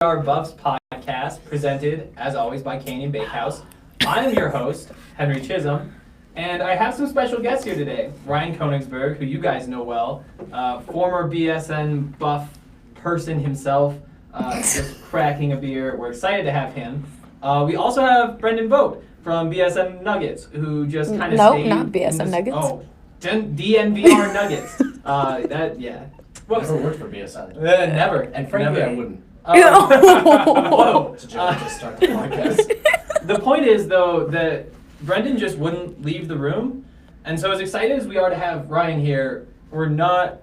DNVR Buffs podcast, presented, as always, by Canyon Bakehouse. I am your host, Henry Chisholm, and I have some special guests here today. Ryan Koenigsberg, who you guys know well, former BSN Buff person himself, just cracking a beer. We're excited to have him. We also have Brendan Vogt from BSN Nuggets, who just kind of Nope, not BSN Nuggets. Oh, DNVR Nuggets. Never worked for BSN. Never. And frankly, never. I wouldn't. Whoa. It's a joke, just start the podcast. The point is, though, that Brendan just wouldn't leave the room. And so as excited as we are to have Ryan here, we're not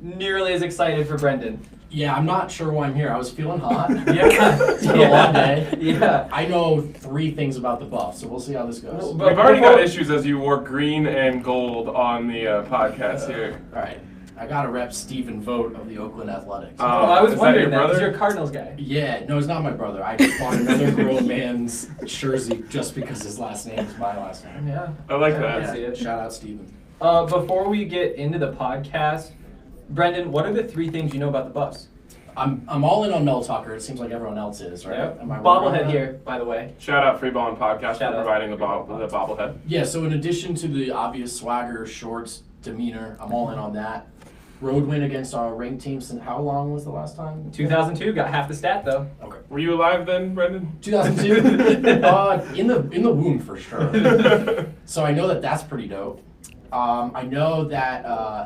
nearly as excited for Brendan. Yeah, I'm not sure why I'm here. I was feeling hot. It's been a long day. Yeah. I know 3 things about the Buffs, so we'll see how this goes. Well, We've already got issues as you wore green and gold on the podcast here. All right. I got to rep Stephen Vogt of the Oakland Athletics. I was is that wondering your that, because brother? you're a Cardinals guy. Yeah, no, it's not my brother. I just bought another grown man's jersey just because his last name is my last name. Yeah. I like I that. can see it. Shout out Stephen. Before we get into the podcast, Brendan, what are the 3 things you know about the Buffs? I'm all in on Mel Tucker. It seems like everyone else is, right? Yep. Am I wrong on Bobblehead that? here, by the way. Shout out Free Ball and Podcast Shout for out. providing the bobblehead. Yeah, so in addition to the obvious swagger, shorts, demeanor, I'm all in on that. Road win against our ranked team since how long was the last time? 2002, got half the stat, though. Okay. Were you alive then, Brendan? 2002? in the womb for sure. So I know that that's pretty dope. I know that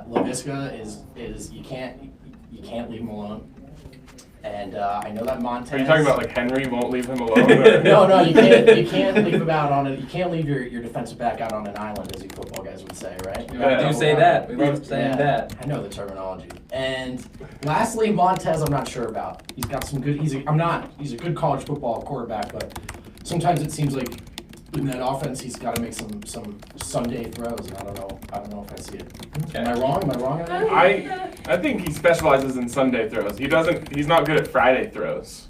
LaVisca is you can't leave him alone. And I know that Montez. Are you talking about like Henry won't leave him alone? Or? No, you can't leave him out on it. You can't leave your defensive back out on an island, as you football guys would say, right? We Yeah. do say that. We love saying Yeah, that. I know the terminology. And lastly, Montez, I'm not sure about. He's got some good. He's a good college football quarterback, but sometimes it seems like in that offense he's got to make some Sunday throws. And I don't know if I see it. Okay. Am I wrong? Am I wrong on that? I think he specializes in Sunday throws. He's not good at Friday throws.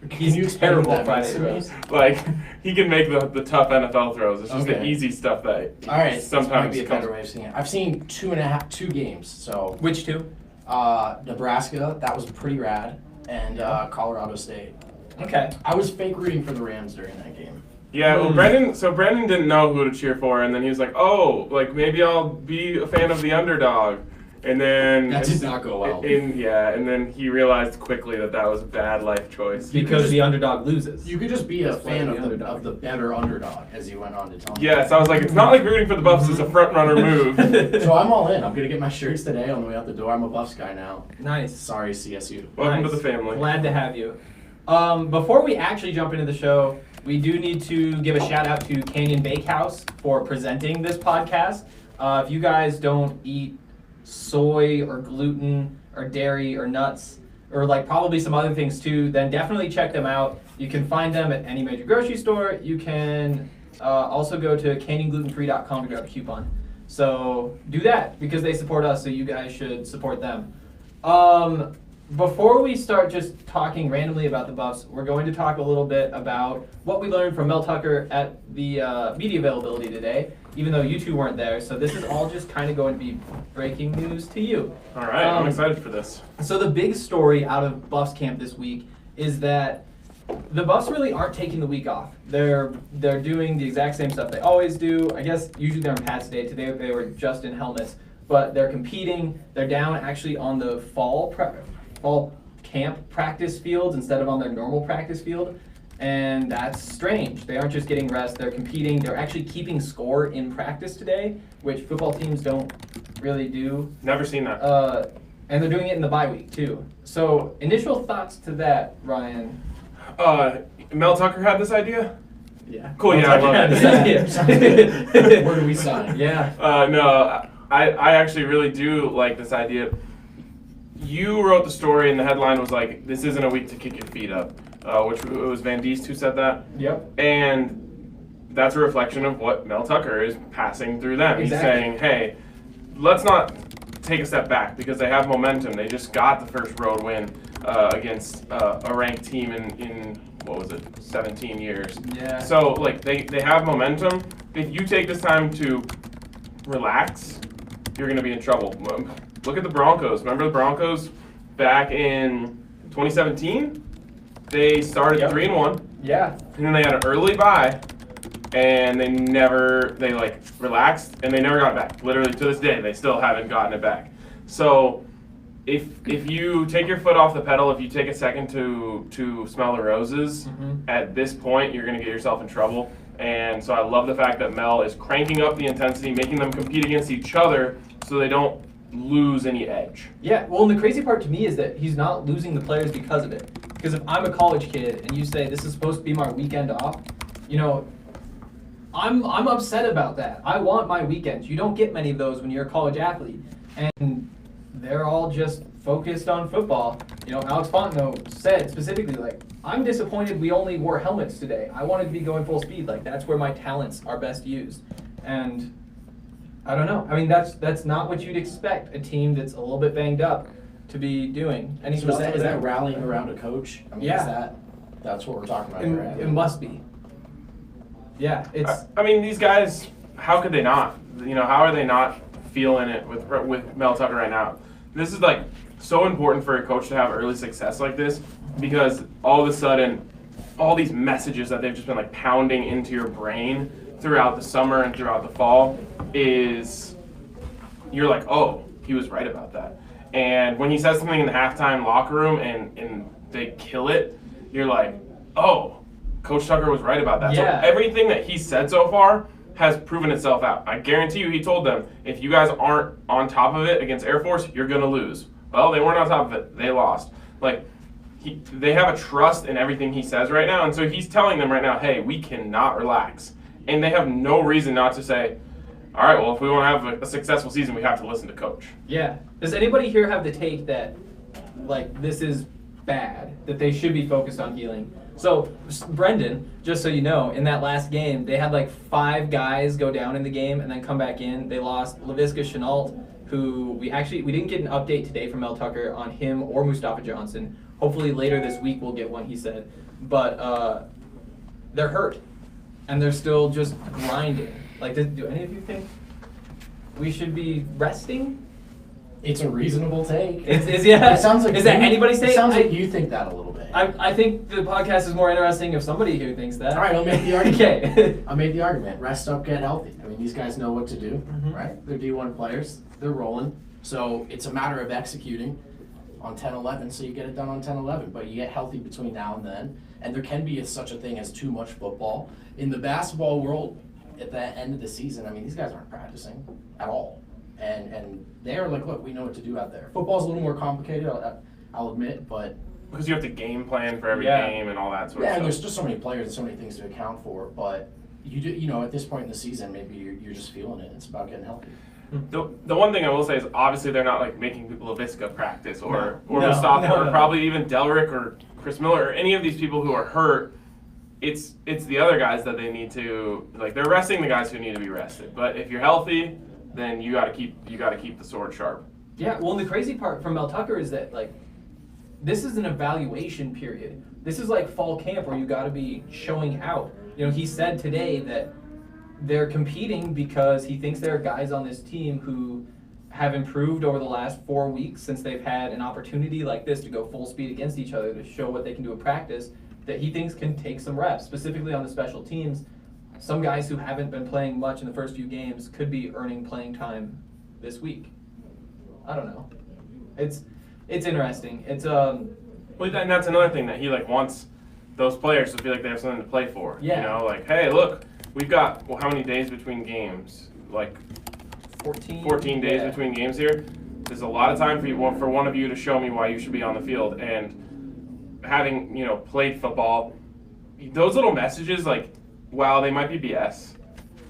Can you explain terrible what that Friday means throws. Like he can make the tough NFL throws. It's just the Okay. easy stuff that All right, this might sometimes be a comes. better way of seeing it. I've seen 2 games. So Which 2? Nebraska, that was pretty rad, and Colorado State. Okay. I was fake rooting for the Rams during that game. Yeah, well, Brendan didn't know who to cheer for, and then he was like, "Oh, like maybe I'll be a fan of the underdog," and then That did not go well. and then he realized quickly that was a bad life choice. Because the underdog loses. You could just be a That's why fan the of underdog. the better underdog, as you went on to tell me. Yes, I was like, it's not like rooting for the Buffs is a front runner move. So I'm all in. I'm gonna get my shirts today on the way out the door. I'm a Buffs guy now. Nice. Sorry, CSU. Welcome Nice. to the family. Glad to have you. Before we actually jump into the show, we do need to give a shout out to Canyon Bakehouse for presenting this podcast. If you guys don't eat soy or gluten or dairy or nuts or like probably some other things too, then definitely check them out. You can find them at any major grocery store. You can also go to canyonglutenfree.com to grab a coupon. So do that because they support us, so you guys should support them. Before we start just talking randomly about the Buffs, we're going to talk a little bit about what we learned from Mel Tucker at the media availability today, even though you 2 weren't there. So this is all just kind of going to be breaking news to you. All right, I'm excited for this. So the big story out of Buffs camp this week is that the Buffs really aren't taking the week off. They're doing the exact same stuff they always do. I guess usually they're in pads today. Today they were just in helmets, but they're competing. They're down actually on the fall camp practice fields instead of on their normal practice field, and that's strange. They aren't just getting rest, they're competing. They're actually keeping score in practice today, which football teams don't really do. Never seen that. And they're doing it in the bye week too. So initial thoughts to that, Ryan? Mel Tucker had this idea? Yeah. Cool, yeah, I love it. Where do we sign? Yeah. No, I actually really do like this idea. You wrote the story, and the headline was like, "This isn't a week to kick your feet up," which it was Van Diest who said that. Yep. And that's a reflection of what Mel Tucker is passing through them. Exactly. He's saying, "Hey, let's not take a step back because they have momentum. They just got the first road win against a ranked team in what was it, 17 years. Yeah. So like they have momentum. If you take this time to relax, you're going to be in trouble. Look at the Broncos. Remember the Broncos back in 2017? They started Yep. 3-1, Yeah. and then they had an early bye, and they like relaxed, and they never got it back. Literally to this day, they still haven't gotten it back. So if you take your foot off the pedal, if you take a second to smell the roses, at this point you're going to get yourself in trouble. And so I love the fact that Mel is cranking up the intensity, making them compete against each other so they don't lose any edge. Yeah, well, and the crazy part to me is that he's not losing the players because of it. Because if I'm a college kid and you say this is supposed to be my weekend off, you know, I'm upset about that. I want my weekends. You don't get many of those when you're a college athlete. And they're all just focused on football. You know, Alex Fontenot said specifically, like, I'm disappointed we only wore helmets today. I wanted to be going full speed. Like, that's where my talents are best used. And I don't know. I mean, that's not what you'd expect a team that's a little bit banged up to be doing. And So is that rallying around a coach? I mean, Yeah. that's what we're talking about here, right? It must be. Yeah, it's. I mean, these guys, how could they not? You know, how are they not feeling it with Mel Tucker right now? This is like so important for a coach to have early success like this, because all of a sudden, all these messages that they've just been like pounding into your brain throughout the summer and throughout the fall is, you're like, oh, he was right about that. And when he says something in the halftime locker room and they kill it, you're like, oh, Coach Tucker was right about that. Yeah. So everything that he said so far has proven itself out. I guarantee you he told them, if you guys aren't on top of it against Air Force, you're going to lose. Well, they weren't on top of it. They lost. Like, they have a trust in everything he says right now, and so he's telling them right now, hey, we cannot relax. And they have no reason not to say, all right, well, if we want to have a successful season, we have to listen to Coach. Yeah. Does anybody here have the take that, like, this is bad, that they should be focused on healing? So, Brendan, just so you know, in that last game, they had like 5 guys go down in the game and then come back in. They lost Laviska Chenault, who we didn't get an update today from Mel Tucker on him or Mustafa Johnson. Hopefully later this week we'll get one, he said. But they're hurt, and they're still just grinding. Like, do any of you think we should be resting? It's a reasonable take. Yeah. It sounds like is that anybody's take? It sounds like you think that a little bit. I think the podcast is more interesting if somebody here thinks that. All right, I'll make the argument. Okay. I made the argument. Rest up, get healthy. I mean, these guys know what to do, right? They're D1 players. They're rolling. So it's a matter of executing on 10-11, so you get it done on 10-11. But you get healthy between now and then. And there can be such a thing as too much football. In the basketball world, at the end of the season, I mean, these guys aren't practicing at all. And they're like, look, we know what to do out there. Football's a little more complicated, I'll admit, but... Because you have to game plan for every game and all that sort of Yeah, stuff. and there's just so many players and so many things to account for. But you know, at this point in the season, maybe you're just feeling it. It's about getting healthy. The one thing I will say is obviously they're not like making people Laviska practice or No, Mustafa no. or probably even Delrick or Chris Miller or any of these people who are hurt. It's the other guys that they need to, like, they're resting the guys who need to be rested. But if you're healthy, then you got to keep the sword sharp. Yeah, well, and the crazy part from Mel Tucker is that, like, this is an evaluation period. This is like fall camp where you got to be showing out. You know, he said today that they're competing because he thinks there are guys on this team who have improved over the last 4 weeks since they've had an opportunity like this to go full speed against each other to show what they can do in practice, that he thinks can take some reps, specifically on the special teams. Some guys who haven't been playing much in the first few games could be earning playing time this week. I don't know. It's interesting. It's Well, and that's another thing that he like wants those players to feel like they have something to play for. Yeah. You know, like, hey, look, we've got how many days between games? Like 14 days between games here. There's a lot of time for one of you to show me why you should be on the field. And having, you know, played football, those little messages, like, wow, they might be BS.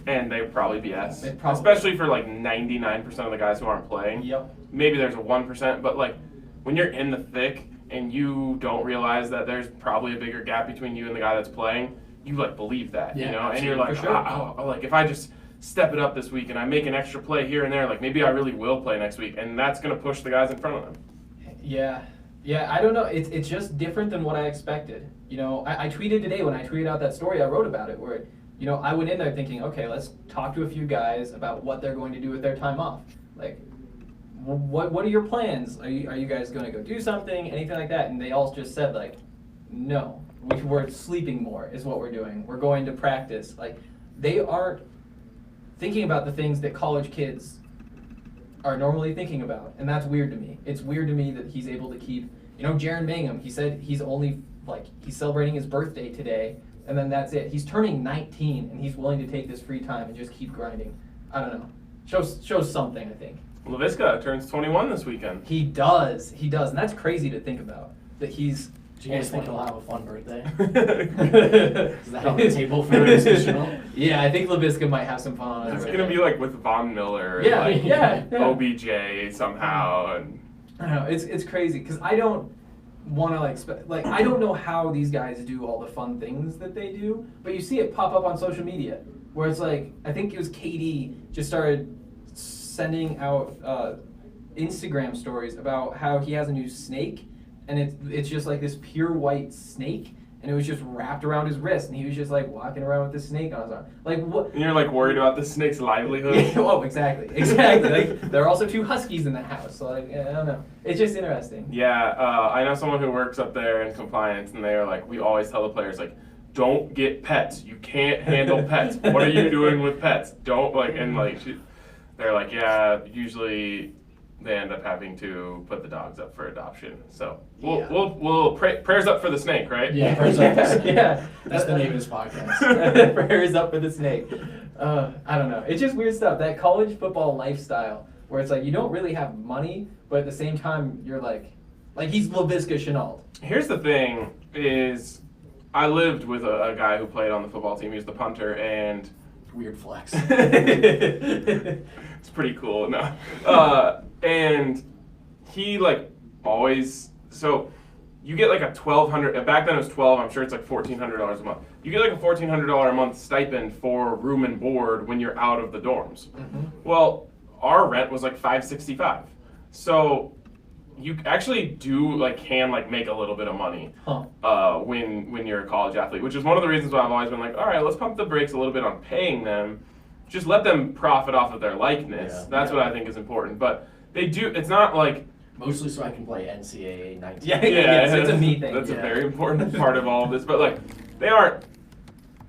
And they're probably BS. Especially for like 99% of the guys who aren't playing. Yep. Maybe there's a 1%, but like when you're in the thick and you don't realize that there's probably a bigger gap between you and the guy that's playing, you like believe that, you know, and you're like, sure. like if I just step it up this week and I make an extra play here and there, like maybe I really will play next week, and that's gonna push the guys in front of them. Yeah, I don't know. It's just different than what I expected. You know, I tweeted today when I tweeted out that story I wrote about it, where, you know, I went in there thinking, okay, let's talk to a few guys about what they're going to do with their time off. Like, what are your plans? Are you guys going to go do something, anything like that? And they all just said, like, no, we're sleeping more is what we're doing. We're going to practice. Like, they aren't thinking about the things that college kids are normally thinking about, and that's weird to me. It's weird to me that he's able to keep, Jaron Mangum, he said he's only, he's celebrating his birthday today, and then that's it. He's turning 19, and he's willing to take this free time and just keep grinding. I don't know. Shows something, I think. LaVisca turns 21 this weekend. He does, and that's crazy to think about, that he's... Do you guys think he'll have a fun birthday? Is that on the table for LaVisca? Yeah, I think LaVisca might have some fun on It's his going to birthday. be like with Von Miller Yeah, and yeah. OBJ somehow. And I don't know, it's crazy, because I don't want to, I don't know how these guys do all the fun things that they do, but you see it pop up on social media, where it's like, I think it was KD just started sending out Instagram stories about how he has a new snake, and it's just like this pure white snake, and it was just wrapped around his wrist, and he was just like walking around with this snake on his arm. Like, what? you're like worried about the snake's livelihood. Yeah, oh, exactly. Like, there are also 2 huskies in the house, so like, I don't know. It's just interesting. Yeah, I know someone who works up there in compliance, and they are like, we always tell the players, like, don't get pets. You can't handle pets. What are you doing with pets? Don't, they're like, yeah, usually they end up having to put the dogs up for adoption. So we'll prayers up for the snake, right? Yeah, prayers up for the snake. Yeah. That's the name of this podcast. Prayers up for the snake. I don't know. It's just weird stuff. That college football lifestyle, where it's like you don't really have money, but at the same time you're like he's LaVisca Chenault. Here's the thing: is I lived with a guy who played on the football team. He was the punter, and weird flex. It's pretty cool. No, and he always. So you get like a $1,200. Back then it was 12. I'm sure it's like $1,400 a month. You get like a $1,400 a month stipend for room and board when you're out of the dorms. Mm-hmm. Well, our rent was like $565. So you actually can make a little bit of money when you're a college athlete, which is one of the reasons why I've always been like, all right, let's pump the brakes a little bit on paying them. Just let them profit off of their likeness. Yeah. That's what I think is important. But they do. It's not like. Mostly so I can play NCAA 19. Yeah, it's a me thing. That's a very important part of all of this. But they aren't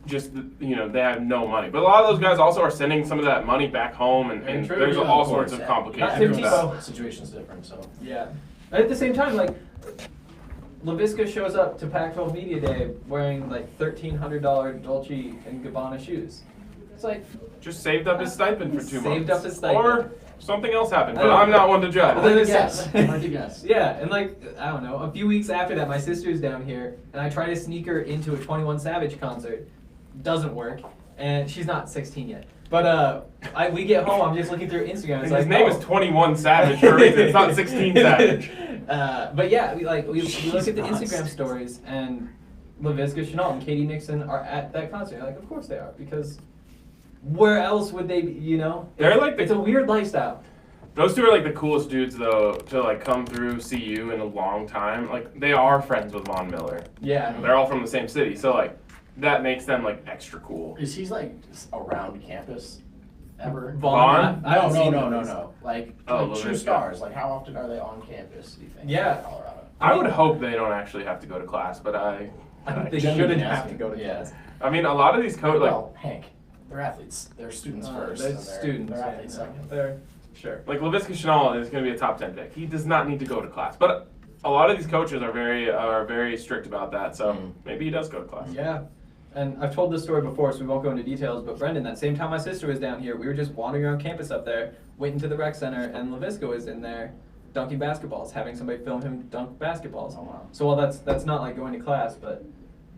just they have no money. But a lot of those guys also are sending some of that money back home, and true, there's yeah, all of sorts course, of yeah. complications with that. The situation's different, so. Yeah. At the same time, LaVisca shows up to Pac-12 Media Day wearing $1,300 Dolce and Gabbana shoes. It's like just saved up his stipend for 2 months. Saved up his stipend. Or something else happened, but I'm not one to judge. Well, then Hard to guess. Yeah, and I don't know, a few weeks after that, my sister's down here, and I try to sneak her into a 21 Savage concert. Doesn't work, and she's not 16 yet. But we get home, I'm just looking through Instagram. It's His name is 21 Savage for a reason. It's not 16 Savage. But yeah, we look at the Instagram stories, and LaVisca Chenault and Katie Nixon are at that concert. Of course they are, because where else would they be, They're it's a weird lifestyle. Those two are the coolest dudes though to come through CU in a long time. They are friends with Von Miller. Yeah. They're all from the same city, so that makes them extra cool. Is he just around campus ever? Vaughn? I don't see No. True LaVisca. stars. How often are they on campus, do you think? Yeah. In Colorado. I would hope they don't actually have to go to class, but They shouldn't have to go to class. I mean, a lot of these coaches Well, Hank, they're athletes. They're students first. They're and students. They're athletes second. They're sure. LaVisca Chenault is going to be a top 10 pick. He does not need to go to class, but a lot of these coaches are very strict about that. So maybe he does go to class. Yeah. And I've told this story before, so we won't go into details, but Brendan, that same time my sister was down here, we were just wandering around campus up there, went into the rec center, and LaVisca was in there dunking basketballs, having somebody film him dunk basketballs. Oh, wow. So while that's not like going to class, but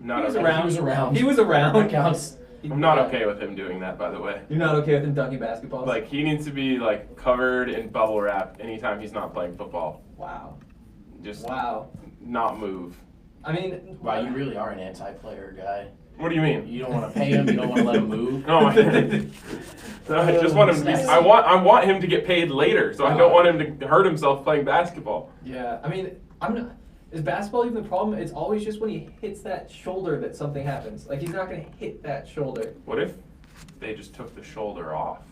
Not he was okay. around. He was around. He was around. That counts. I'm not okay with him doing that, by the way. You're not okay with him dunking basketballs? He needs to be covered in bubble wrap anytime he's not playing football. Wow. Just Wow. not move. I mean, Wow, you really are an anti-player guy. What do you mean? You don't want to pay him. You don't want to let him move. No, I just want him to be, I want him to get paid later, so I don't want him to hurt himself playing basketball. Yeah, I mean, I'm not. Is basketball even the problem? It's always just when he hits that shoulder that something happens. He's not going to hit that shoulder. What if they just took the shoulder off?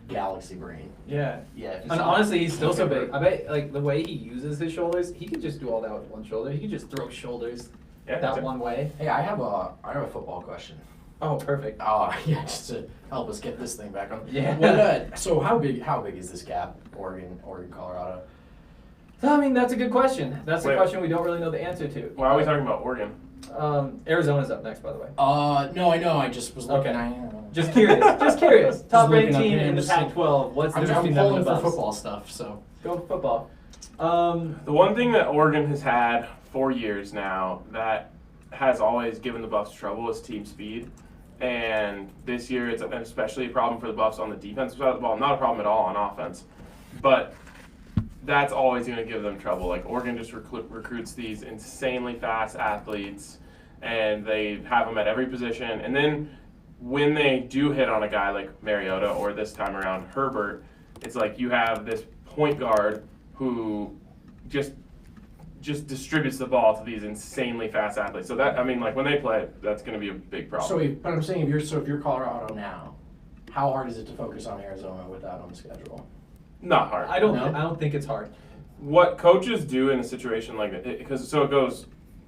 Galaxy brain. Yeah. Yeah. And honestly, he's still so big. I bet, the way he uses his shoulders, he could just do all that with one shoulder. He could just throw shoulders. Yeah, that that's it. one way. Hey, I have a football question. Oh, perfect. Yeah, just to help us get this thing back on. Yeah. So how big is this gap? Oregon, Colorado. I mean, that's a good question. That's a Wait. question we don't really know the answer to. Why are we talking about Oregon? Arizona's up next, by the way. No, I know. I just was looking. Okay. Just curious. Just curious. Top ranked looking up team here, in the just- Pac-12. What's the I'm difference between them pulling and the for Buffs? football stuff. So Go football. The one thing that Oregon has had for years now that has always given the Buffs trouble is team speed. And this year it's especially a problem for the Buffs on the defensive side of the ball. Not a problem at all on offense. But that's always going to give them trouble. Like Oregon just recruits these insanely fast athletes, and they have them at every position. And then when they do hit on a guy like Mariota or this time around Herbert, it's like you have this point guard who just distributes the ball to these insanely fast athletes. So that, I mean, like when they play, that's going to be a big problem. but I'm saying if you're Colorado now, how hard is it to focus on Arizona with that on the schedule? Not hard. I don't. No? I don't think it's hard. What coaches do in a situation like that, because so it goes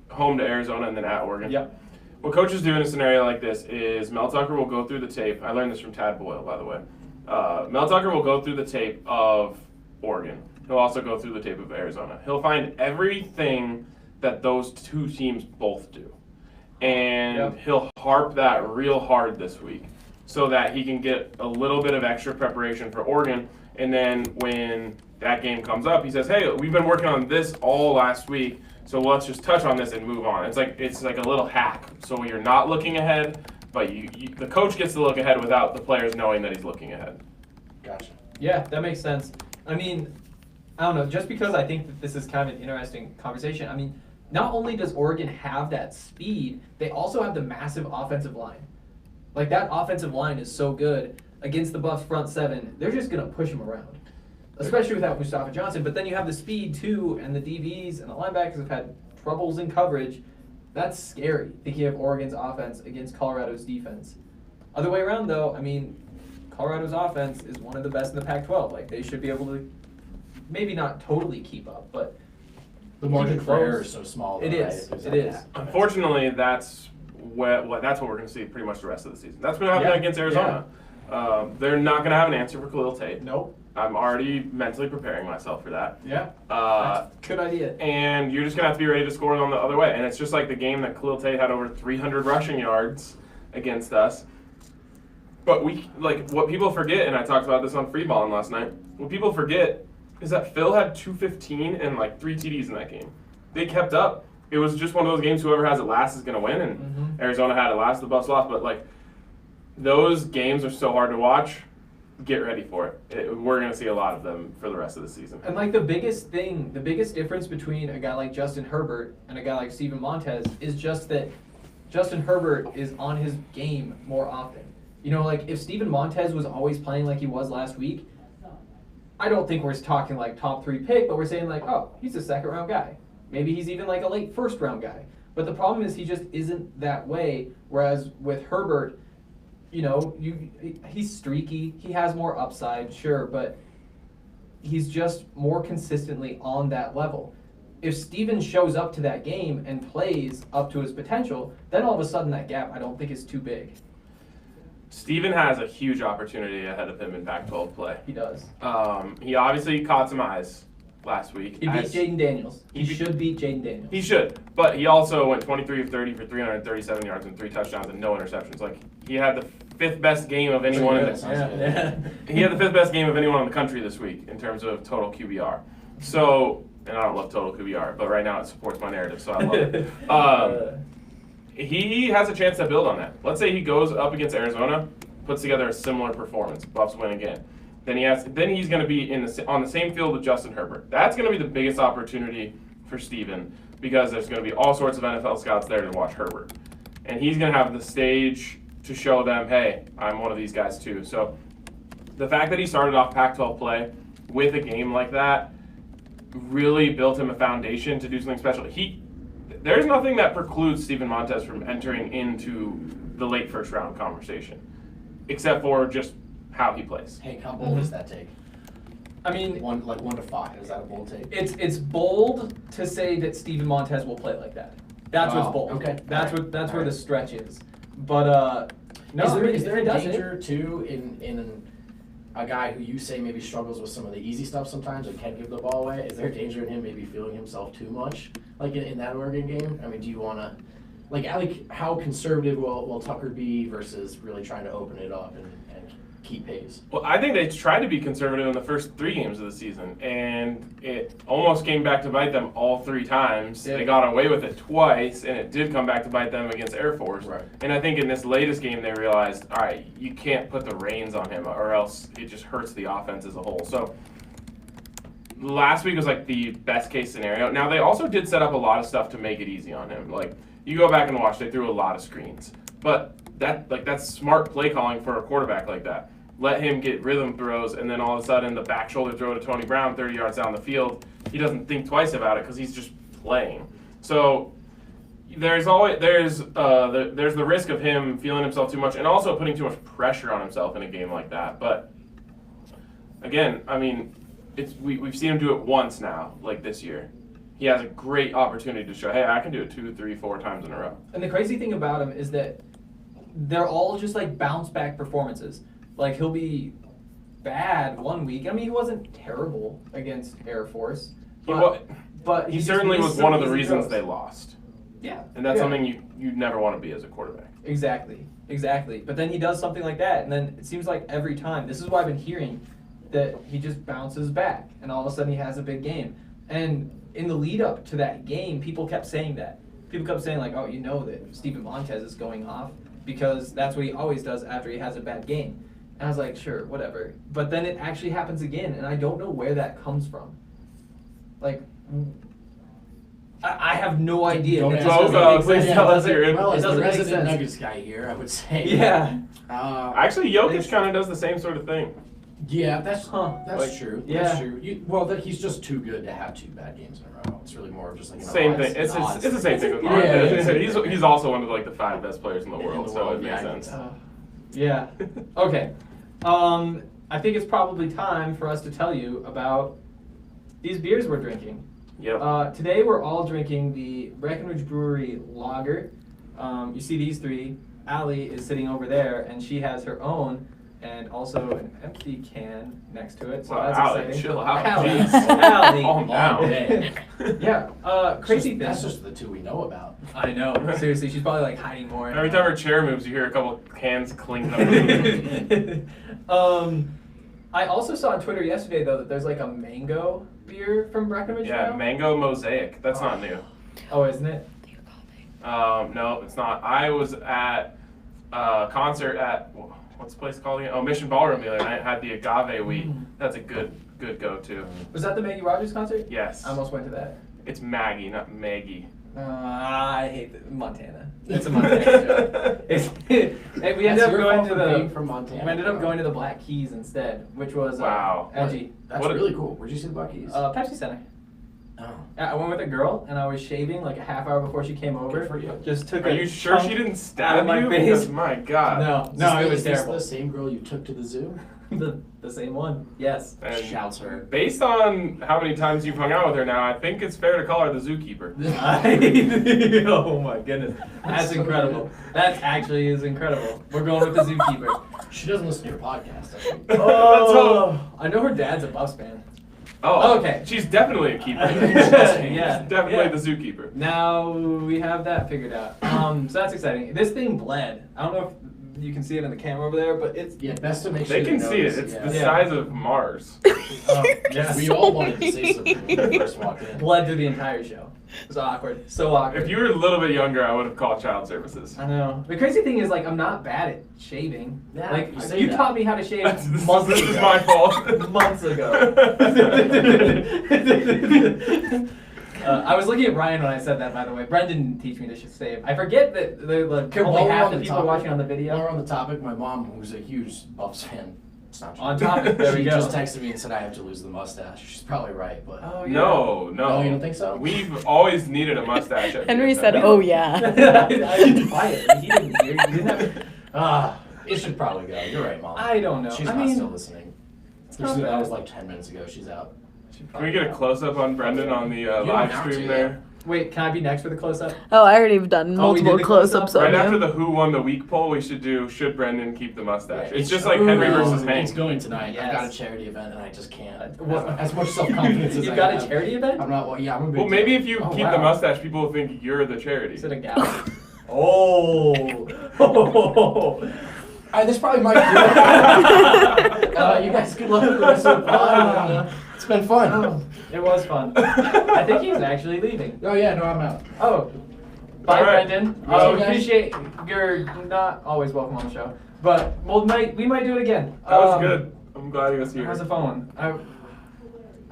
home to Arizona and then at Oregon. Yep. What coaches do in a scenario like this is Mel Tucker will go through the tape. I learned this from Tad Boyle, by the way. Mel Tucker will go through the tape of Oregon. He'll also go through the tape of Arizona. He'll find everything that those two teams both do. And Yep. he'll harp that real hard this week so that he can get a little bit of extra preparation for Oregon. And then when that game comes up, he says, hey, we've been working on this all last week, so let's just touch on this and move on. It's like a little hack. So you're not looking ahead, but the coach gets to look ahead without the players knowing that he's looking ahead. Gotcha. Yeah, that makes sense. I mean, I don't know, just because I think that this is kind of an interesting conversation. I mean, not only does Oregon have that speed, they also have the massive offensive line. Like, that offensive line is so good against the Buffs front seven. They're just going to push them around, especially without Mustafa Johnson. But then you have the speed, too, and the DBs and the linebackers have had troubles in coverage. That's scary, thinking of Oregon's offense against Colorado's defense. Other way around, though, I mean, Colorado's offense is one of the best in the Pac-12. Like, they should be able to maybe not totally keep up, but The margin keep for close. error is so small. It though, is. right? If there's It that is. gap. Unfortunately, that's what we're going to see pretty much the rest of the season. That's going to happen Yeah, against Arizona. They're not going to have an answer for Khalil Tate. Nope. I'm already mentally preparing myself for that. Yeah. Uh, Good idea. and you're just going to have to be ready to score on the other way. And it's just like the game that Khalil Tate had over 300 rushing yards against us. But what people forget, and I talked about this on Free Balling last night, what people forget is that Phil had 215 and like 3 TDs in that game. They kept up. It was just one of those games, whoever has it last is going to win, and Arizona had it last, the Buffs lost. But like, those games are so hard to watch. Get ready for it. We're going to see a lot of them for the rest of the season. And like the biggest difference between a guy like Justin Herbert and a guy like Steven Montez is just that Justin Herbert is on his game more often. You know, like if Steven Montez was always playing like he was last week, I don't think we're talking like top 3 pick, but we're saying like, oh, he's a 2nd round guy. Maybe he's even like a late 1st round guy. But the problem is he just isn't that way. Whereas with Herbert, you know, he's streaky. He has more upside, sure, but he's just more consistently on that level. If Steven shows up to that game and plays up to his potential, then all of a sudden that gap I don't think is too big. Steven has a huge opportunity ahead of him in Pac-12 play. He does. He obviously caught some eyes last week. He beat Jaden Daniels. He should beat Jaden Daniels. He should, but he also went 23 of 30 for 337 yards and 3 touchdowns and no interceptions. Like, he had the 5th best game of anyone in the He had the 5th best game of anyone in the country this week in terms of total QBR. So, and I don't love total QBR, but right now it supports my narrative, so I love it. He has a chance to build on that. Let's say he goes up against Arizona, puts together a similar performance, Buffs win again. Then he's going to be on the same field with Justin Herbert. That's going to be the biggest opportunity for Steven, because there's going to be all sorts of NFL scouts there to watch Herbert. And he's going to have the stage to show them, hey, I'm one of these guys too. So the fact that he started off Pac-12 play with a game like that really built him a foundation to do something special. There's nothing that precludes Steven Montez from entering into the late 1st round conversation, except for just how he plays. Hank, how bold does that take? I mean, 1 to 5. Is that a bold take? it's bold to say that Steven Montez will play like that. That's Wow. what's bold. Okay. That's Alright. what where the Alright. stretch is. But no, is there a does danger too in a guy who you say maybe struggles with some of the easy stuff sometimes and can't give the ball away? Is there a danger in him maybe feeling himself too much, like in that Oregon game? I mean, do you want to, like how conservative will Tucker be versus really trying to open it up and keep pace? Well, I think they tried to be conservative in the first 3 games of the season, and it almost came back to bite them all 3 times. Yeah. They got away with it twice, and it did come back to bite them against Air Force. Right. And I think in this latest game, they realized, all right, you can't put the reins on him, or else it just hurts the offense as a whole. So last week was like the best case scenario. Now, they also did set up a lot of stuff to make it easy on him. Like, you go back and watch, they threw a lot of screens. But that's smart play calling for a quarterback like that. Let him get rhythm throws, and then all of a sudden the back shoulder throw to Tony Brown 30 yards down the field, he doesn't think twice about it because he's just playing. So there's the risk of him feeling himself too much and also putting too much pressure on himself in a game like that. But again, I mean, we've seen him do it once now, like this year. He has a great opportunity to show, hey, I can do it 2, 3, 4 times in a row. And the crazy thing about him is that they're all just like bounce back performances. Like, he'll be bad one week. I mean, he wasn't terrible against Air Force. But He just certainly missed was some one of the easy reasons throws. they lost. Yeah. And that's Yeah. something you never want to be as a quarterback. Exactly. But then he does something like that, and then it seems like every time. This is why I've been hearing that he just bounces back, and all of a sudden he has a big game. And in the lead up to that game, people kept saying that. People kept saying, like, oh, you know that Steven Montez is going off because that's what he always does after he has a bad game. And I was like, sure, whatever. But then it actually happens again, and I don't know where that comes from. Like, I have no idea. Don't It ask doesn't me. make Please sense. tell It us doesn't- your it Well, as the doesn't make resident sense. Nuggets guy here, I would say. Yeah. Actually, Jokic kind of does the same sort of thing. Yeah, that's Like, true. yeah. That's true. He's just too good to have 2 bad games in a row. It's really more of just like an Same odds- thing. It's odds the same thing with Yeah, Montez. yeah. He's also one of like the 5 best players in the world, so it makes yeah, sense. Yeah. Okay. I think it's probably time for us to tell you about these beers we're drinking. Yep. Today we're all drinking the Breckenridge Brewery Lager. You see these 3. Allie is sitting over there, and she has her own, and also an empty can next to it. So Wow, that's Allie, exciting. chill out. Allie. Jeez. Allie. Calm down. Day. Yeah. Crazy thing. That's just the 2 we know about. I know. Seriously, she's probably like hiding more. Every time her chair moves, you hear a couple cans clink. I also saw on Twitter yesterday though that there's like a mango beer from Breckenridge Yeah, now. Mango Mosaic. That's not new. Oh, isn't it? No, it's not. I was at a concert at what's the place called again? Oh, Mission Ballroom the other night. Had the agave wheat. That's a good go-to. Was that the Maggie Rogers concert? Yes. I almost went to that. It's Maggie, not Maggie. I hate Montana. It's a Montana joke. And we ended up going to being from Montana. we ended up going to the Black Keys instead, which was Wow. edgy. That's What a- really cool. Where'd you see the Buc-ee's? Pepsi Center. Oh. I went with a girl, and I was shaving like a half hour before she came over. Good for you. Just took Are a you sure chunk she didn't out stab of my you? face. Because my God. No, it was Is this terrible. the same girl you took to the zoo? The same one. Yes. And Shouts her. based on how many times you've hung out with her now, I think it's fair to call her the zookeeper. Oh my goodness. That's so incredible. That actually is incredible. We're going with the zookeeper. She doesn't listen to your podcast, does she? Oh, I know her dad's a Buffs fan. Oh, Okay. She's definitely a keeper. Yeah. She's definitely the zookeeper. Now we have that figured out. So that's exciting. This thing bled. I don't know if you can see it in the camera over there, but it's Yeah, best to make sure They can you see it. notice, It's yeah. the Yeah. size of Mars. yes. We all wanted to say something when we first walked in. bled through the entire show. It was awkward. So awkward. If you were a little bit younger, I would have called child services. I know. The crazy thing is, like, I'm not bad at shaving. Yeah, like, you say you that. taught me how to shave This months is ago. my fault. Months ago. I was looking at Ryan when I said that, by the way. Brendan didn't teach me to shave. I forget that Okay, only while we're half on the the people topic- watching on the While we're video. on the topic, my mom, who's a huge Buffs fan, it's not true. On topic, there we she go. just texted me and said I have to lose the mustache. She's probably right, but Oh, yeah. No. No, you don't think so? We've always needed a mustache. at Henry BSN. said, "Oh yeah." I didn't buy it. He didn't hear. He didn't have. it should probably go. You're right, Mom. I don't know. She's I not mean, still listening. not That bad. was like 10 minutes ago. She's out. Can we get a close up on Brendan on the don't live have stream to, there? Wait, can I be next for the close-up? Oh, I already have done Oh, we did multiple the close-ups close-up? on Right you. after the Who Won the Week poll, we should Brendan keep the mustache? Yeah, It's just like Henry Ooh. versus Hank. It's going tonight. Yes. I've got a charity event and I just can't. What? As much self-confidence as You've I got have. a charity event? I'm not. Well, yeah, I'm a big. Well, maybe if you Oh, keep wow. the mustache, people will think you're the charity. Is it a gal? Oh. This probably might do it. You guys, good luck with the rest of the pod. It's been fun. It was fun. I think he's actually leaving. Oh yeah, no, I'm out. Oh. Bye, All right. Brendan. See you guys. Appreciate you're not always welcome on the show. But we might do it again. That was good. I'm glad he was here. How's the phone? I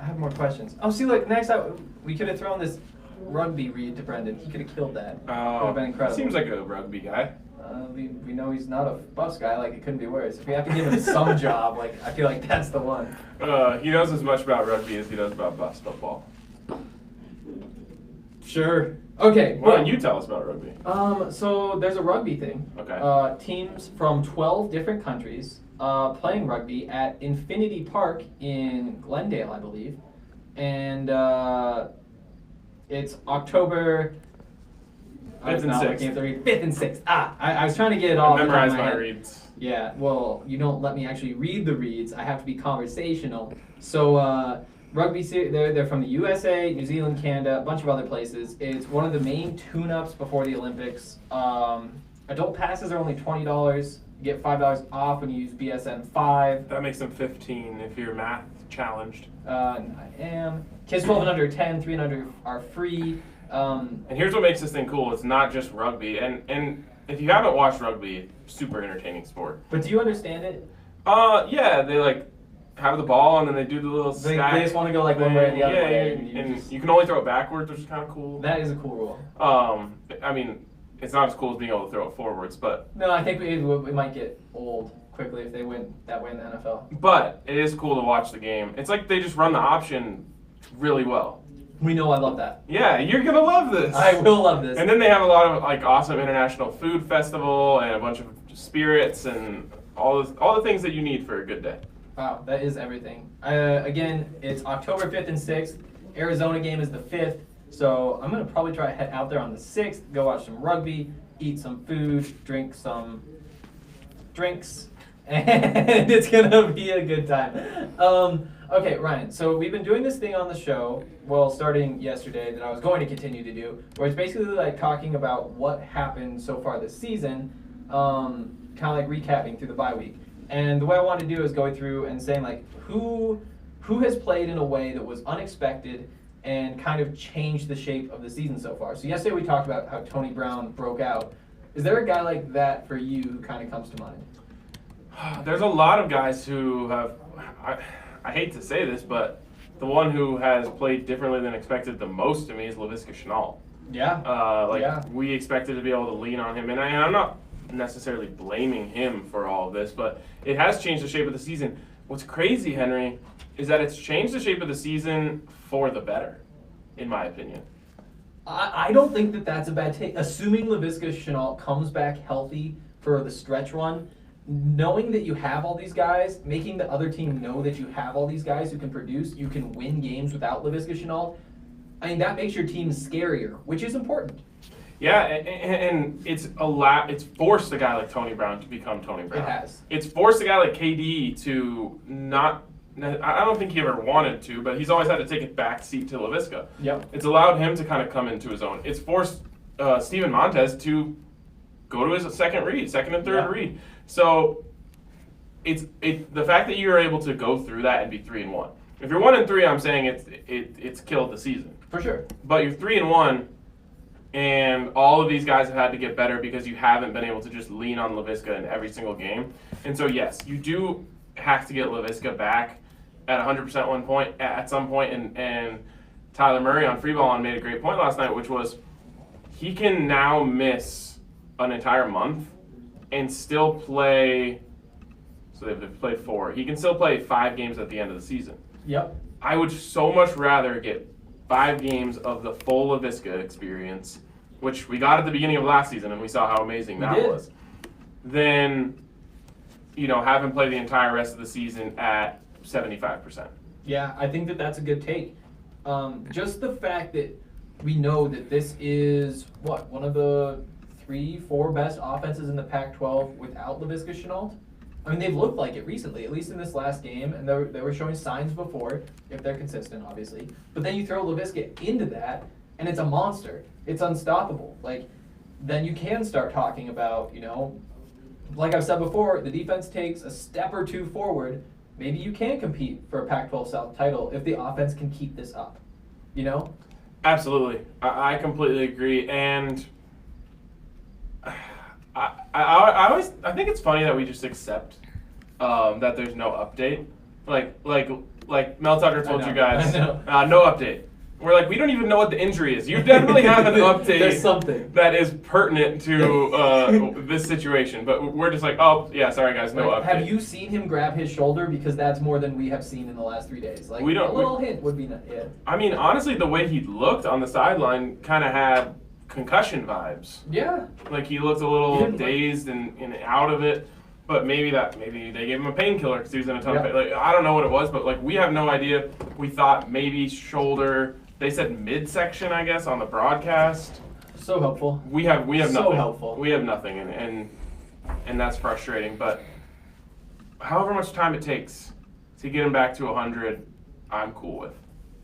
have more questions. Oh, see, look, next up, we could have thrown this rugby read to Brendan. He could have killed that. Would have been incredible. Seems like a rugby guy. We know he's not a Buffs guy. Like, it couldn't be worse. If we have to give him some job, like, I feel like that's the one. He knows as much about rugby as he does about Buffs football. Sure. Okay. Why don't you tell us about rugby? So there's a rugby thing. Okay. Teams from 12 different countries playing rugby at Infinity Park in Glendale, I believe. And it's October... 5th and 6th. 5th and 6th. I was trying to get it all. I memorize off the top of my head. reads. Yeah, well, you don't let me actually read the reads. I have to be conversational. So, rugby, they're from the USA, New Zealand, Canada, a bunch of other places. It's one of the main tune-ups before the Olympics. Adult passes are only $20. You get $5 off when you use BSN 5. That makes them 15 if you're math challenged. I am. Kids 12 and under 10, 3 and under are free. And here's what makes this thing cool. It's not just rugby. And if you haven't watched rugby, super entertaining sport. But do you understand it? Yeah, they like have the ball and then they do the little They stack. just want to go like one way or the other yeah, way. and you can only throw it backwards, which is kind of cool. That is a cool rule. I mean, it's not as cool as being able to throw it forwards, but No, I think we might get old quickly if they win that way in the NFL. it is cool to watch the game. It's like they just run the option really well. We know I love that. Yeah, you're gonna love this. I will love this. And then they have a lot of like awesome international food festival and a bunch of spirits and all the things that you need for a good day. Wow, that is everything. Again, it's October 5th and 6th. Arizona game is the 5th. So I'm going to probably try to head out there on the 6th, go watch some rugby, eat some food, drink some drinks, and it's going to be a good time. Okay, Ryan, so we've been doing this thing on the show, well, starting yesterday, that I was going to continue to do, where it's basically like talking about what happened so far this season, kind of like recapping through the bye week. And the way I want to do is go through and saying like who has played in a way that was unexpected and kind of changed the shape of the season so far. So yesterday we talked about how Tony Brown broke out. Is there a guy like that for you who kind of comes to mind? There's a lot of guys who have, I hate to say this, but the one who has played differently than expected the most to me is Laviska Shenault. Yeah. We expected to be able to lean on him, and I'm not necessarily blaming him for all of this, but it has changed the shape of the season. What's crazy, Henry, is that it's changed the shape of the season for the better, in my opinion. I don't think that that's a bad take. Assuming Laviska Shenault comes back healthy for the stretch run, knowing that you have all these guys, making the other team know that you have all these guys who can produce, you can win games without Laviska Shenault, I mean, that makes your team scarier, which is important. Yeah, and it's forced a guy like Tony Brown to become Tony Brown. It has. It's forced a guy like KD to not. I don't think he ever wanted to, but he's always had to take a back seat to Laviska. Yep. It's allowed him to kind of come into his own. It's forced Steven Montez to go to his second and third read. So the fact that you're able to go through that and be 3-1. If you're 1-3, I'm saying it's killed the season. For sure. But you're 3-1. And all of these guys have had to get better because you haven't been able to just lean on Laviska in every single game. And so, yes, you do have to get Laviska back at 100% at some point. And Tyler Murray on Free Ball made a great point last night, which was he can now miss an entire month and still play. So they've played 4. He can still play 5 games at the end of the season. Yep. I would so much rather get 5 games of the full Laviska experience, which we got at the beginning of last season, and we saw how amazing that was, than, have him play the entire rest of the season at 75%. Yeah, I think that that's a good take. Just the fact that we know that this is, one of the 3-4 best offenses in the Pac-12 without Laviska Shenault? I mean, they've looked like it recently, at least in this last game, and they were showing signs before, if they're consistent, obviously. But then you throw Laviska into that, and it's a monster. It's unstoppable. Like, then you can start talking about, like I've said before, the defense takes a step or two forward. Maybe you can compete for a Pac-12 South title if the offense can keep this up, Absolutely. I completely agree. And I think it's funny that we just accept that there's no update. Like Mel Tucker told you guys, no update. We're like, we don't even know what the injury is. You definitely have an update. There's something that is pertinent to this situation. But we're just like, oh yeah, sorry guys, no update. Have you seen him grab his shoulder? Because that's more than we have seen in the last 3 days. Like, we don't, a little hint would be nice. Yeah. I mean, honestly, the way he looked on the sideline kind of had concussion vibes. Yeah. Like he looked a little dazed and out of it. But maybe they gave him a painkiller because he was in a ton of pain. Like, I don't know what it was, but like we have no idea. We thought maybe shoulder. They said midsection, I guess, on the broadcast. So helpful. We have nothing. So helpful. We have nothing, and that's frustrating. But however much time it takes to get him back to 100, I'm cool with.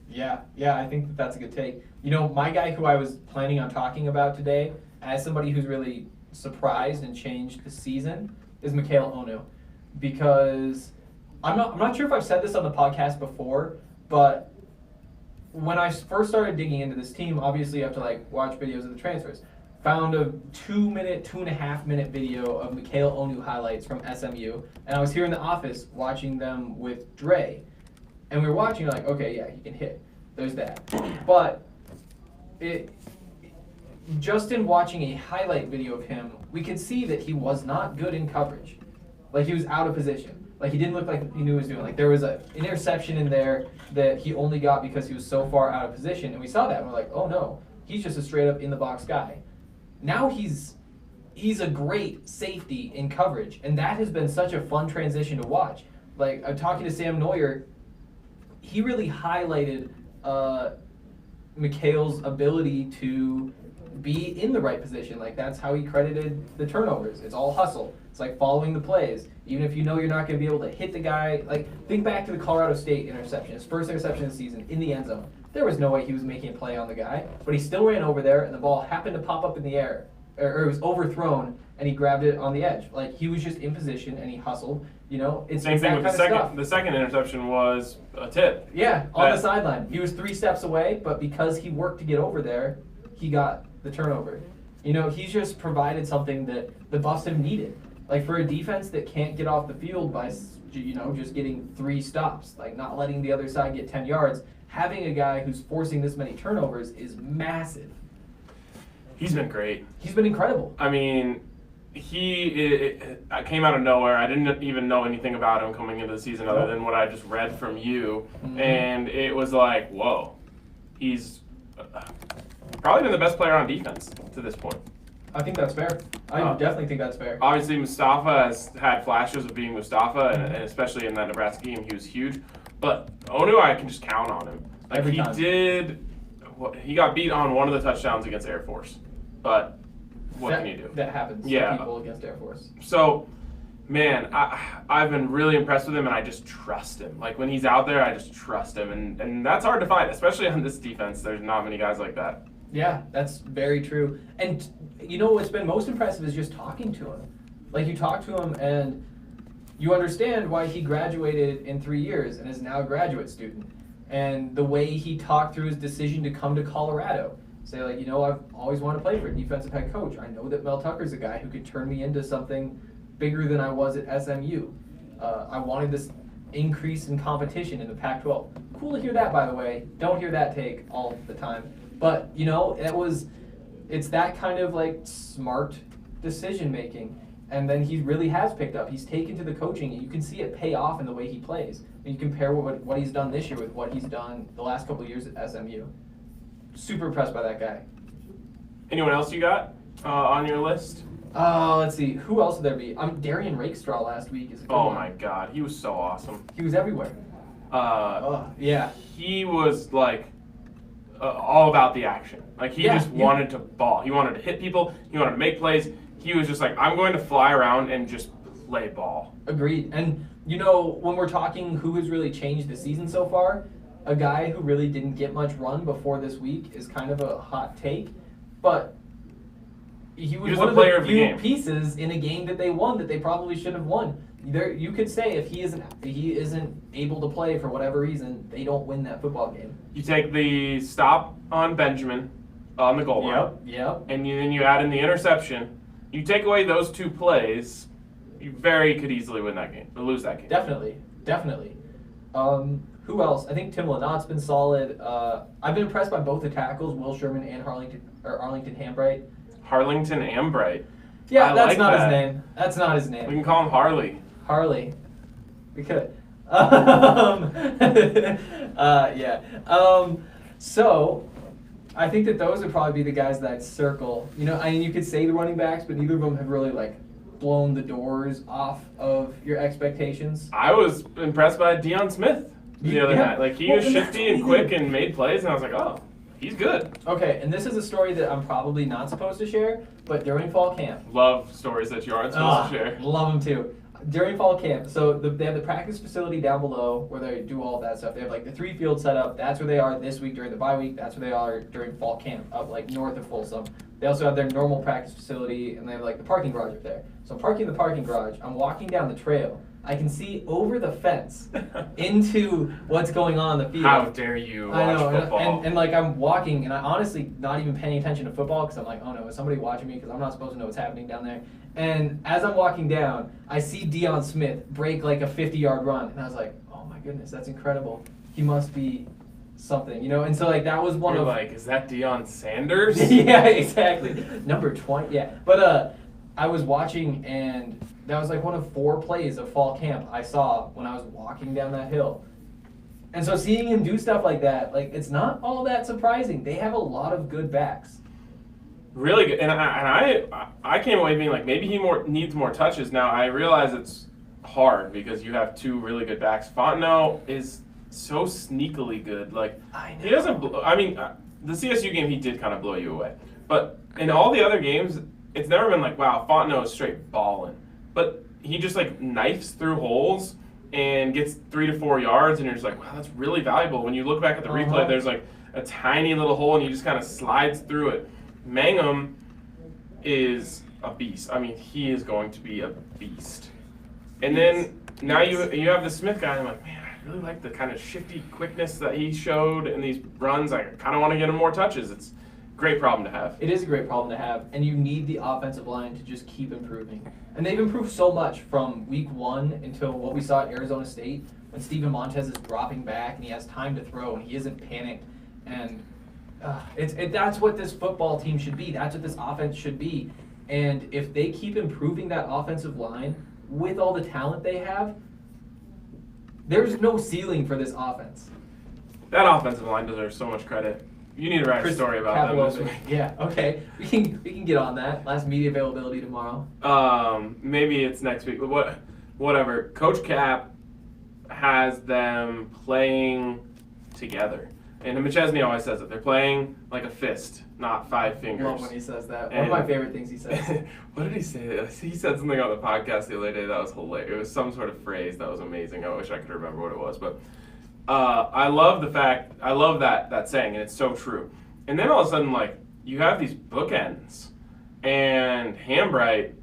Yeah, I think that's a good take. My guy who I was planning on talking about today, as somebody who's really surprised and changed the season, is Mikhail Onu, because I'm not sure if I've said this on the podcast before, but when I first started digging into this team, obviously you have to watch videos of the transfers. Found a 2.5 minute video of Mikhail Onu highlights from SMU, and I was here in the office watching them with Dre, and we were watching okay, yeah, he can hit. There's that, but just in watching a highlight video of him, we could see that he was not good in coverage. Like, he was out of position. Like, he didn't look like he knew what he was doing. Like, there was an interception in there that he only got because he was so far out of position, and we saw that, and we're like, oh no, he's just a straight-up in-the-box guy. Now he's a great safety in coverage, and that has been such a fun transition to watch. Like, I'm talking to Sam Neuer, he really highlighted Mikhail's ability to be in the right position. Like, that's how he credited the turnovers. It's all hustle. It's like following the plays. Even if you know you're not going to be able to hit the guy. Like, think back to the Colorado State interception, his first interception of the season in the end zone. There was no way he was making a play on the guy, but he still ran over there, and the ball happened to pop up in the air, or it was overthrown, and he grabbed it on the edge. Like, he was just in position, and he hustled. It's same thing with the second. The second interception was a tip. Yeah, on the sideline. He was 3 steps away, but because he worked to get over there, he got the turnover. He's just provided something that the Buffs have needed. Like, for a defense that can't get off the field by, just getting 3 stops, like not letting the other side get 10 yards, having a guy who's forcing this many turnovers is massive. He's been great. He's been incredible. I mean, I came out of nowhere. I didn't even know anything about him coming into the season other than what I just read from you. Mm-hmm. And it was like, whoa. He's probably been the best player on defense to this point. I think that's fair. I definitely think that's fair. Obviously, Mustafa has had flashes of being Mustafa, and especially in that Nebraska game, he was huge. But Onu, I can just count on him. Like, every time. He got beat on one of the touchdowns against Air Force. But what can you do? That happens to people against Air Force. So, man, I've been really impressed with him, and I just trust him. Like, when he's out there, I just trust him. And that's hard to find, especially on this defense. There's not many guys like that. Yeah, that's very true. And what's been most impressive is just talking to him. Like, you talk to him and you understand why he graduated in 3 years and is now a graduate student. And the way he talked through his decision to come to Colorado. Say, like, I've always wanted to play for a defensive head coach. I know that Mel Tucker's a guy who could turn me into something bigger than I was at SMU. I wanted this increase in competition in the Pac-12. Cool to hear that, by the way. Don't hear that take all the time. But, it's that kind of, smart decision-making. And then he really has picked up. He's taken to the coaching, and you can see it pay off in the way he plays. And you compare what he's done this year with what he's done the last couple of years at SMU. Super impressed by that guy. Anyone else you got on your list? Let's see. Who else would there be? Darian Rakestraw last week is a good one. My God. He was so awesome. He was everywhere. Yeah. He was, all about the action. Like he just yeah. wanted to ball. He wanted to hit people. He wanted to make plays. He was just like, I'm going to fly around and just play ball. Agreed. And, when we're talking who has really changed the season so far, a guy who really didn't get much run before this week is kind of a hot take, but he was one of the few pieces in a game that they won that they probably shouldn't have won. You could say if he isn't able to play for whatever reason, they don't win that football game. You take the stop on Benjamin on the goal line. Yep. And then you add in the interception. You take away those two plays, you could easily win that game or lose that game. Definitely. Who else? I think Tim Lynotte's been solid. I've been impressed by both the tackles, Will Sherman and Arlington Hambright. Harlington Ambright. Yeah, that's not his name. That's not his name. We can call him Harley. Harley. We could. Yeah. So, I think that those would probably be the guys that I'd circle. You could say the running backs, but neither of them have really, blown the doors off of your expectations. I was impressed by Deion Smith the other night. He was shifty and quick and made plays, and I was like, oh, he's good. Okay, and this is a story that I'm probably not supposed to share, but during fall camp. Love stories that you aren't supposed to share. Love them too. During fall camp, so they have the practice facility down below where they do all that stuff. They have the 3 fields set up. That's where they are this week during the bye week. That's where they are during fall camp up north of Folsom. They also have their normal practice facility, and they have the parking garage up there. So I'm parking in the parking garage. I'm walking down the trail. I can see over the fence into what's going on in the field. How dare you watch football? And I'm walking, and I honestly not even paying attention to football because I'm like, oh no, is somebody watching me? Because I'm not supposed to know what's happening down there. And as I'm walking down, I see Deion Smith break a 50-yard run, and I was like, oh my goodness, that's incredible. He must be something, And so that was one You're of is that Deion Sanders? Yeah, exactly. Number 20. Yeah, but I was watching, and that was one of 4 plays of fall camp I saw when I was walking down that hill. And so seeing him do stuff like that, it's not all that surprising. They have a lot of good backs. Really good, and I came away being maybe he needs more touches. Now I realize it's hard because you have 2 really good backs. Fontenot is so sneakily good. I know. He doesn't. The CSU game he did kind of blow you away, but in all the other games, it's never been wow, Fontenot is straight balling. But he just knifes through holes and gets 3 to 4 yards, and you're just wow, that's really valuable. When you look back at the replay, there's a tiny little hole, and he just kind of slides through it. Mangum is a beast. He is going to be a beast. And then now you have the Smith guy, and I'm man, I really like the kind of shifty quickness that he showed in these runs. I kind of want to get him more touches. It's a great problem to have. It is a great problem to have, and you need the offensive line to just keep improving. And they've improved so much from week 1 until what we saw at Arizona State when Steven Montez is dropping back and he has time to throw and he isn't panicked. And that's what this football team should be. That's what this offense should be. And if they keep improving that offensive line with all the talent they have, there's no ceiling for this offense. That offensive line deserves so much credit. You need to write a story about them this week. Yeah, okay. We can get on that. Last media availability tomorrow. Maybe it's next week. But whatever. Coach Cap has them playing together. And McChesney always says it. They're playing like a fist, not 5 fingers. I love when he says that. One of my favorite things he says. What did he say? He said something on the podcast the other day that was hilarious. It was some sort of phrase that was amazing. I wish I could remember what it was. But I love that saying, and it's so true. And then all of a sudden, you have these bookends. And Hambright,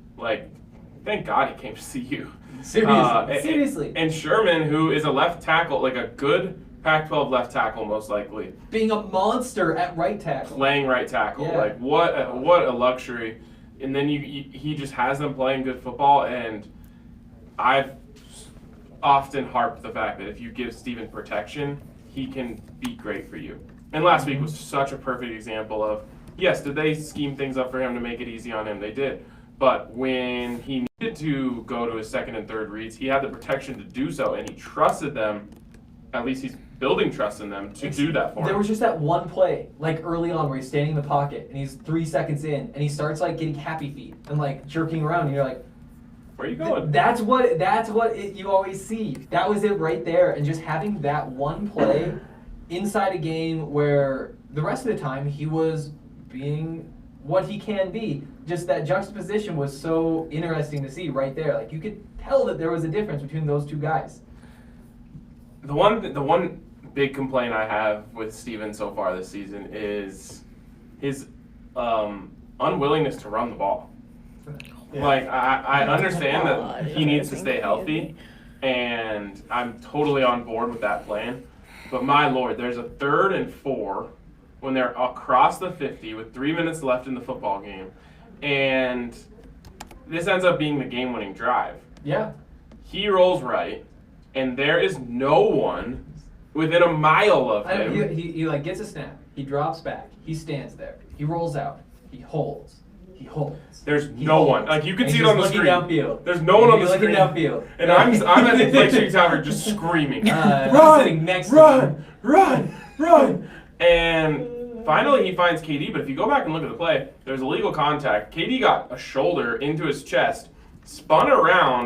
thank God he came to see you. Seriously. And Sherman, who is a left tackle, a good Pac-12 left tackle, most likely. Being a monster at right tackle. Playing right tackle. Yeah. What a luxury. And then he just has them playing good football, and I've often harped the fact that if you give Steven protection, he can be great for you. And last week was such a perfect example of, yes, did they scheme things up for him to make it easy on him? They did. But when he needed to go to his second and third reads, he had the protection to do so, and he trusted them. At least he's building trust in them to do that for him. There was just that one play, early on, where he's standing in the pocket, and he's 3 seconds in, and he starts, getting happy feet and, jerking around, and you're like, where are you going? That's what you always see. That was it right there, and just having that one play inside a game where the rest of the time, he was being what he can be. Just that juxtaposition was so interesting to see right there. Like, you could tell that there was a difference between those two guys. The one big complaint I have with Steven so far this season is his unwillingness to run the ball. Yeah. Like, I understand that he needs to stay healthy, and I'm totally on board with that plan. But my Lord, there's a 3rd and 4 when they're across the 50 with 3 minutes left in the football game, and this ends up being the game-winning drive. Yeah. He rolls right, and there is no one within a mile of him. He like gets a snap. He drops back. He stands there. He rolls out. He holds. He holds. There's He no holds. one. Like, you can And see he's it on the looking screen. Downfield. There's no one on the He's screen. looking downfield. And I'm at the Lake Street Tower just screaming, He's sitting next to him. run. And finally he finds KD, but if you go back and look at the play, there's illegal contact. KD got a shoulder into his chest, spun around,